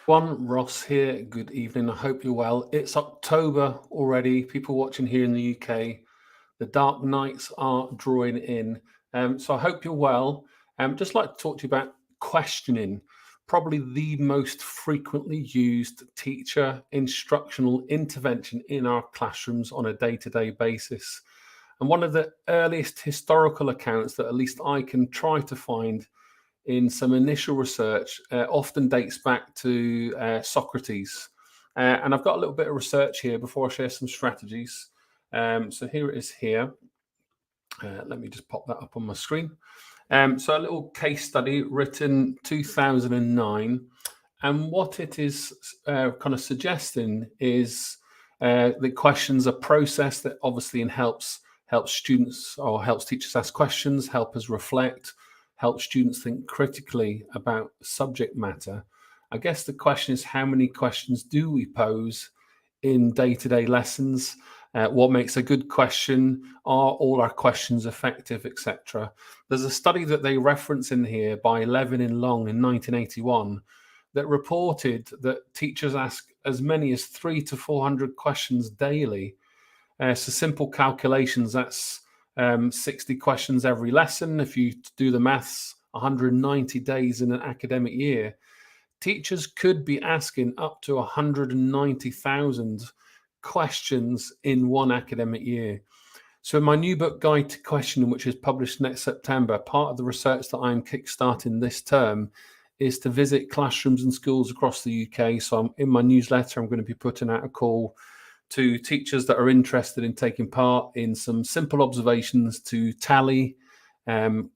Ross here. Good evening. I hope you're well. It's October already. People watching here in the UK. The dark nights are drawing in. So I hope you're well. Just like to talk to you about questioning, probably the most frequently used teacher instructional intervention in our classrooms on a day-to-day basis. And one of the earliest historical accounts that at least I can try to find in some initial research often dates back to Socrates. And I've got a little bit of research here before I share some strategies. So here it is here. Let me just pop that up on my screen. So a little case study written 2009. And what it is kind of suggesting is the questions are process that obviously helps students or helps teachers ask questions, help us reflect, help students think critically about subject matter. I guess the question is, how many questions do we pose in day-to-day lessons? What makes a good question? Are all our questions effective, etc.? There's a study that they reference in here by Levin and Long in 1981 that reported that teachers ask as many as 300 to 400 questions daily. So simple calculations, that's 60 questions every lesson. If you do the maths, 190 days in an academic year. Teachers could be asking up to 190,000 questions in one academic year. So in my new book, Guide to Questioning, which is published next September, part of the research that I'm kickstarting this term is to visit classrooms and schools across the UK. So in my newsletter, I'm going to be putting out a call to teachers that are interested in taking part in some simple observations to tally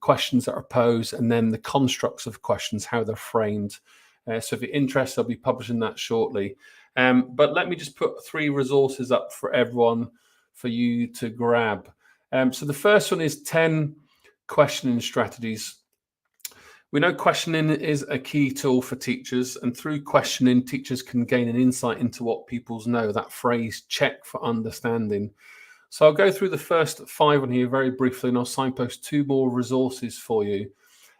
questions that are posed and then the constructs of questions, how they're framed. So if you're interested, I'll be publishing that shortly. But let me just put 3 resources up for everyone for you to grab. So the first one is 10 questioning strategies. We know questioning is a key tool for teachers, and through questioning, teachers can gain an insight into what pupils know, that phrase, check for understanding. So I'll go through the first 5 on here very briefly, and I'll signpost 2 more resources for you.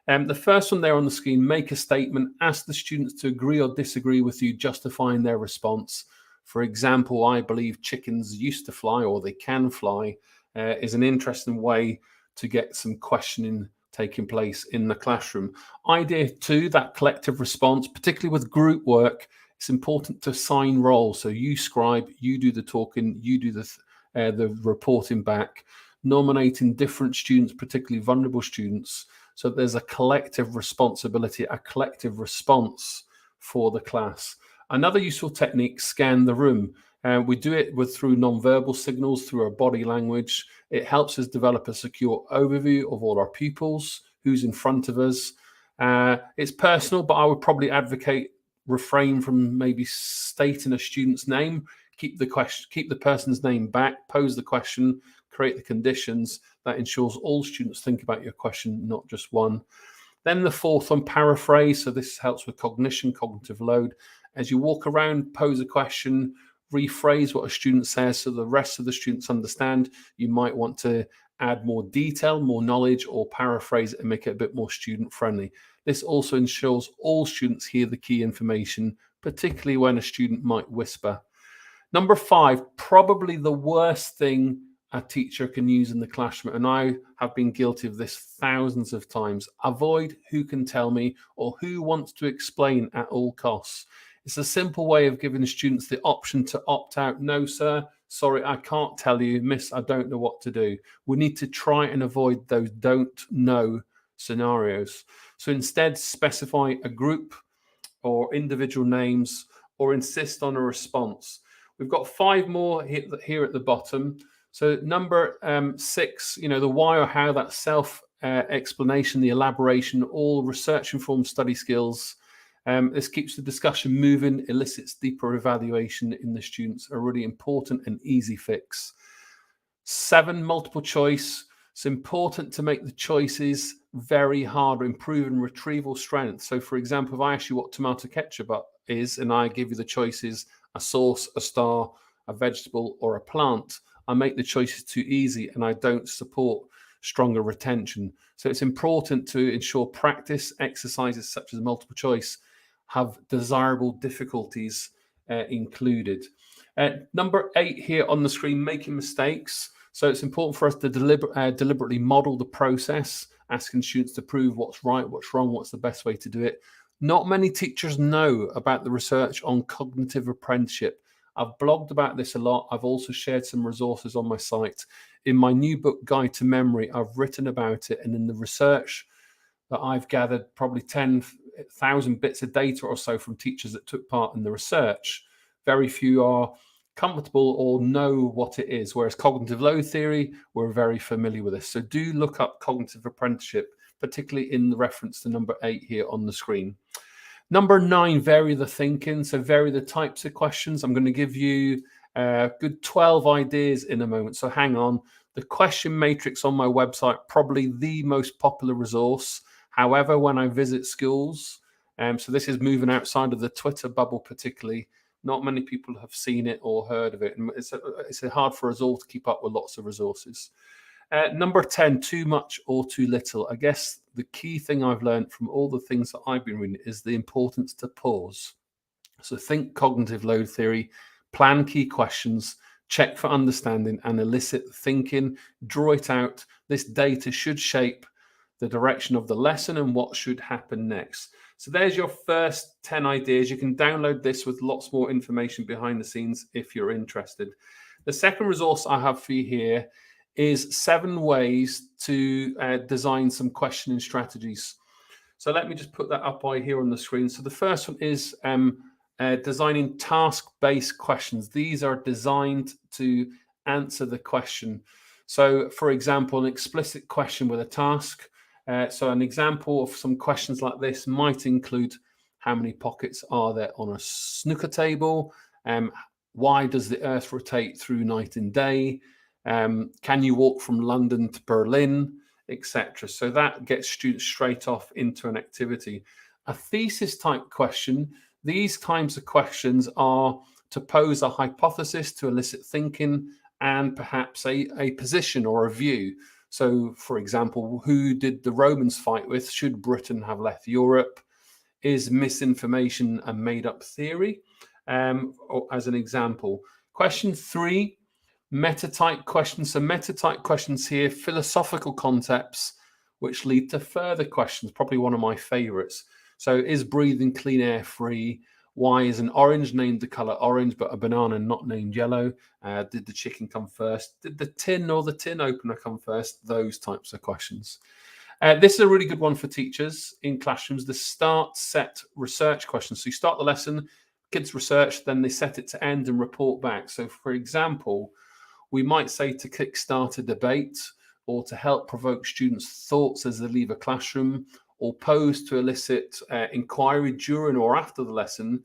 The first one there on the screen, make a statement, ask the students to agree or disagree with you, justifying their response. For example, I believe chickens used to fly or they can fly is an interesting way to get some questioning taking place in the classroom. Idea 2, that collective response, particularly with group work, it's important to assign roles. So you scribe, you do the talking, you do the reporting back, nominating different students, particularly vulnerable students, so there's a collective responsibility, a collective response for the class. Another useful technique, scan the room. We do it through nonverbal signals, through our body language. It helps us develop a secure overview of all our pupils, who's in front of us. It's personal, but I would probably advocate refrain from maybe stating a student's name. Keep the person's name back, pose the question, create the conditions. That ensures all students think about your question, not just one. Then the 4th one, paraphrase. So this helps with cognition, cognitive load. As you walk around, pose a question, rephrase what a student says so the rest of the students understand. You might want to add more detail, more knowledge, or paraphrase it and make it a bit more student friendly. This also ensures all students hear the key information, particularly when a student might whisper. Number 5, probably the worst thing a teacher can use in the classroom, and I have been guilty of this thousands of times. Avoid who can tell me or who wants to explain at all costs. It's a simple way of giving students the option to opt out. No, sir, sorry, I can't tell you. Miss, I don't know what to do. We need to try and avoid those don't know scenarios. So instead, specify a group or individual names or insist on a response. We've got 5 more here at the bottom. So number 6, the why or how, that self-explanation, the elaboration, all research-informed study skills. This keeps the discussion moving, elicits deeper evaluation in the students, a really important and easy fix. 7, multiple choice. It's important to make the choices very hard, improving retrieval strength. So for example, if I ask you what tomato ketchup is, and I give you the choices, a sauce, a star, a vegetable, or a plant, I make the choices too easy and I don't support stronger retention. So it's important to ensure practice exercises such as multiple choice have desirable difficulties included. Number 8 here on the screen, making mistakes. So it's important for us to deliberately model the process, asking students to prove what's right, what's wrong, what's the best way to do it. Not many teachers know about the research on cognitive apprenticeship. I've blogged about this a lot. I've also shared some resources on my site. In my new book, Guide to Memory, I've written about it. And in the research that I've gathered, probably 10,000 bits of data or so from teachers that took part in the research, very few are comfortable or know what it is. Whereas cognitive load theory, we're very familiar with this. So do look up cognitive apprenticeship, particularly in the reference to number 8 here on the screen. Number 9, vary the thinking. So vary the types of questions. I'm going to give you a good 12 ideas in a moment. So hang on. The question matrix on my website, probably the most popular resource. However, when I visit schools, so this is moving outside of the Twitter bubble particularly, not many people have seen it or heard of it. And it's hard for us all to keep up with lots of resources. Number 10, too much or too little. I guess the key thing I've learned from all the things that I've been reading is the importance to pause. So think cognitive load theory, plan key questions, check for understanding and elicit thinking, draw it out. This data should shape the direction of the lesson and what should happen next. So there's your first 10 ideas. You can download this with lots more information behind the scenes if you're interested. The second resource I have for you here is 7 ways to design some questioning strategies. So let me just put that up here on the screen. So the first one is designing task-based questions. These are designed to answer the question. So for example, an explicit question with a task. So an example of some questions like this might include, how many pockets are there on a snooker table? Why does the earth rotate through night and day? Can you walk from London to Berlin, etc.? So that gets students straight off into an activity. A thesis type question, these kinds of questions are to pose a hypothesis, to elicit thinking, and perhaps a position or a view. So, for example, who did the Romans fight with? Should Britain have left Europe? Is misinformation a made-up theory? Or as an example. Question 3, meta-type questions. So meta-type questions here, philosophical concepts which lead to further questions, probably one of my favorites. So is breathing clean air free? Why is an orange named the color orange, but a banana not named yellow? Did the chicken come first? Did the tin or the tin opener come first? Those types of questions. This is a really good one for teachers in classrooms, the start, set, research questions. So you start the lesson, kids research, then they set it to end and report back. So for example, we might say to kickstart a debate or to help provoke students' thoughts as they leave a classroom, or pose to elicit inquiry during or after the lesson.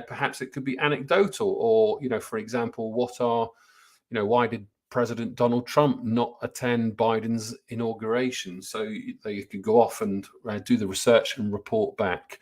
Perhaps it could be anecdotal, or, for example, why did President Donald Trump not attend Biden's inauguration? So you could go off and do the research and report back.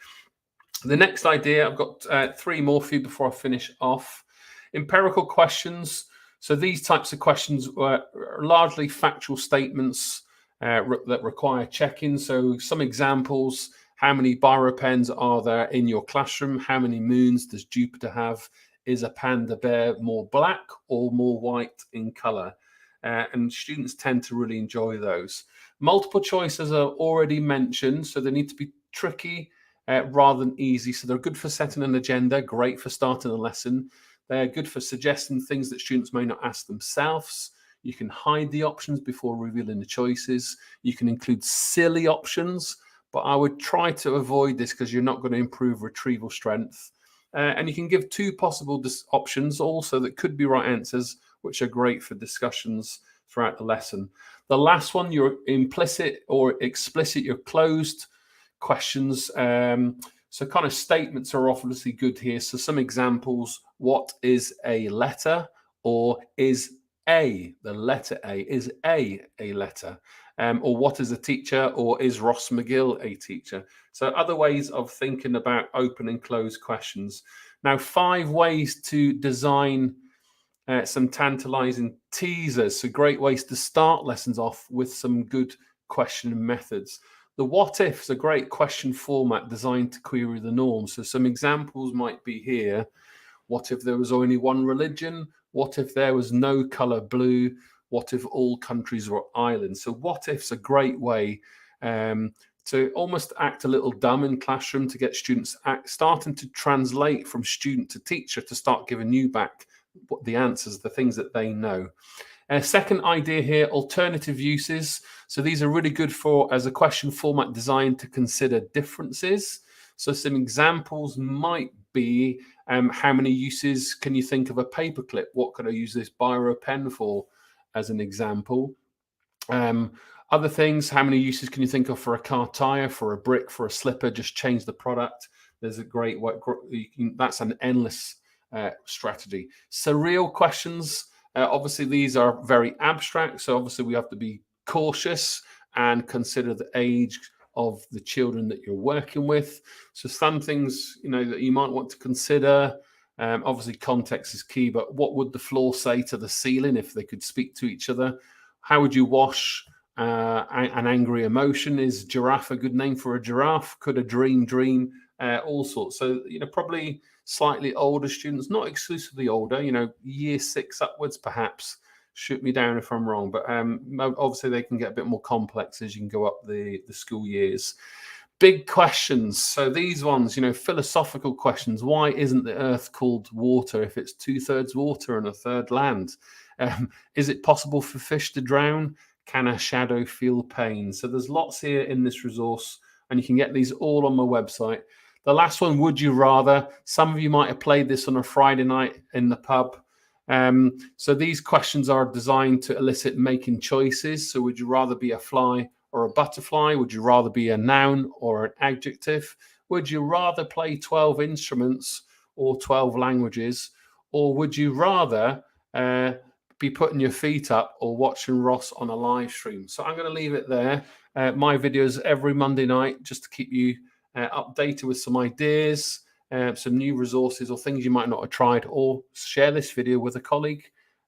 The next idea, I've got 3 more for you before I finish off. Empirical questions. So these types of questions are largely factual statements that require checking. So some examples: how many biro pens are there in your classroom? How many moons does Jupiter have? Is a panda bear more black or more white in color? And students tend to really enjoy those. Multiple choices are already mentioned, so they need to be tricky rather than easy. So they're good for setting an agenda, great for starting a lesson. They're good for suggesting things that students may not ask themselves. You can hide the options before revealing the choices. You can include silly options, but I would try to avoid this because you're not going to improve retrieval strength. And you can give 2 possible options also that could be right answers, which are great for discussions throughout the lesson. The last one, your implicit or explicit, your closed questions. So kind of statements are obviously good here. So some examples: what is a letter? Or is the letter A, is a letter? Or what is a teacher? Or is Ross McGill a teacher? So other ways of thinking about open and closed questions. Now, 5 ways to design some tantalizing teasers. So great ways to start lessons off with some good questioning methods. The what if is a great question format designed to query the norm. So some examples might be here. What if there was only one religion? What if there was no color blue? What if all countries were islands? So what if's a great way to almost act a little dumb in classroom, to get students starting to translate from student to teacher, to start giving you back what the answers, the things that they know. Second idea here, alternative uses. So these are really good for as a question format designed to consider differences. So some examples might be, how many uses can you think of a paperclip? What could I use this biro pen for, as an example? Other things, how many uses can you think of for a car tire, for a brick, for a slipper? Just change the product. There's a great way. That's an endless strategy. Surreal questions. Obviously, these are very abstract. So obviously, we have to be cautious and consider the age of the children that you're working with. So some things, that you might want to consider. Obviously, context is key, but what would the floor say to the ceiling if they could speak to each other? How would you wash an angry emotion? Is giraffe a good name for a giraffe? Could a dream? All sorts. So, probably slightly older students, not exclusively older, year 6 upwards, perhaps. Shoot me down if I'm wrong, but obviously they can get a bit more complex as you can go up the school years. Big questions. So these ones, philosophical questions. Why isn't the earth called water if it's 2/3 water and 1/3 land? Is it possible for fish to drown? Can a shadow feel pain? So there's lots here in this resource, and you can get these all on my website. The last one, would you rather? Some of you might have played this on a Friday night in the pub. So these questions are designed to elicit making choices. So would you rather be a fly or a butterfly? Would you rather be a noun or an adjective? Would you rather play 12 instruments or 12 languages? Or would you rather be putting your feet up or watching Ross on a live stream? So I'm going to leave it there. My videos every Monday night, just to keep you updated with some ideas, some new resources or things you might not have tried, or share this video with a colleague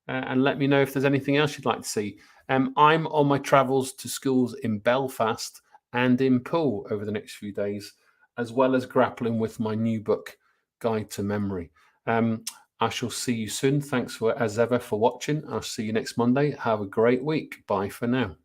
and let me know if there's anything else you'd like to see. I'm on my travels to schools in Belfast and in Poole over the next few days, as well as grappling with my new book, Guide to Memory. I shall see you soon. Thanks as ever for watching. I'll see you next Monday. Have a great week. Bye for now.